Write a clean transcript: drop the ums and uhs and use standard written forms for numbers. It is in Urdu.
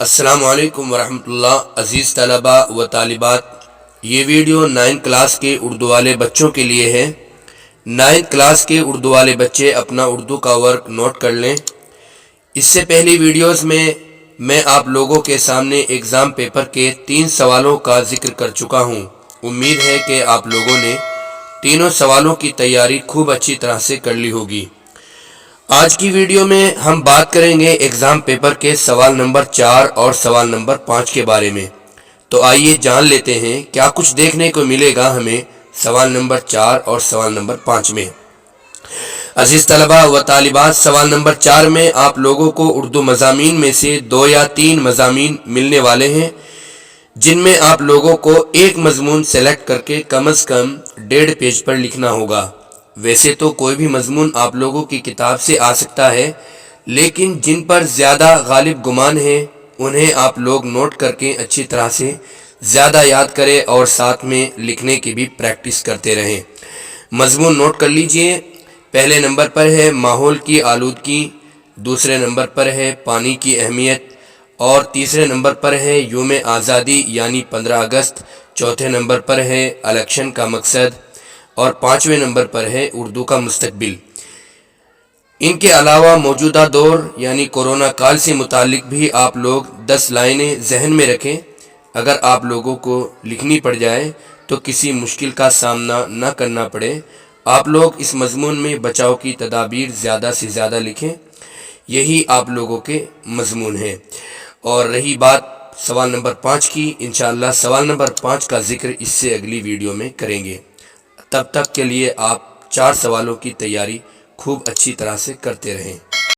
السلام علیکم ورحمۃ عزیز طلبہ و طالبات، یہ ویڈیو 9 کلاس کے اردو والے بچوں کے لیے ہے۔ 9 کلاس کے اردو والے بچے اپنا اردو کا ورک نوٹ کر لیں۔ اس سے پہلی ویڈیوز میں آپ لوگوں کے سامنے ایگزام پیپر کے 3 سوالوں کا ذکر کر چکا ہوں۔ امید ہے کہ آپ لوگوں نے تینوں سوالوں کی تیاری خوب اچھی طرح سے کر لی ہوگی۔ آج کی ویڈیو میں ہم بات کریں گے ایگزام پیپر کے سوال نمبر 4 اور سوال نمبر 5 کے بارے میں۔ تو آئیے جان لیتے ہیں کیا کچھ دیکھنے کو ملے گا ہمیں سوال نمبر 4 اور سوال نمبر 5 میں۔ عزیز طلبہ و طالبات، سوال نمبر 4 میں آپ لوگوں کو اردو مضامین میں سے 2 یا 3 مضامین ملنے والے ہیں، جن میں آپ لوگوں کو ایک مضمون سلیکٹ کر کے کم از کم 1.5 پیج پر لکھنا ہوگا۔ ویسے تو کوئی بھی مضمون آپ لوگوں کی کتاب سے آ سکتا ہے، لیکن جن پر زیادہ غالب گمان ہے انہیں آپ لوگ نوٹ کر کے اچھی طرح سے زیادہ یاد کریں اور ساتھ میں لکھنے کی بھی پریکٹس کرتے رہیں۔ مضمون نوٹ کر لیجئے۔ پہلے نمبر پر ہے ماحول کی آلودگی، دوسرے نمبر پر ہے پانی کی اہمیت، اور تیسرے نمبر پر ہے یوم آزادی یعنی 15 اگست، چوتھے نمبر پر ہے الیکشن کا مقصد، اور 5ویں نمبر پر ہے اردو کا مستقبل۔ ان کے علاوہ موجودہ دور یعنی کورونا کال سے متعلق بھی آپ لوگ 10 لائنیں ذہن میں رکھیں۔ اگر آپ لوگوں کو لکھنی پڑ جائے تو کسی مشکل کا سامنا نہ کرنا پڑے۔ آپ لوگ اس مضمون میں بچاؤ کی تدابیر زیادہ سے زیادہ لکھیں، یہی آپ لوگوں کے مضمون ہیں۔ اور رہی بات سوال نمبر 5 کی، انشاءاللہ سوال نمبر 5 کا ذکر اس سے اگلی ویڈیو میں کریں گے۔ تب تک کے لیے آپ 4 سوالوں کی تیاری خوب اچھی طرح سے کرتے رہیں۔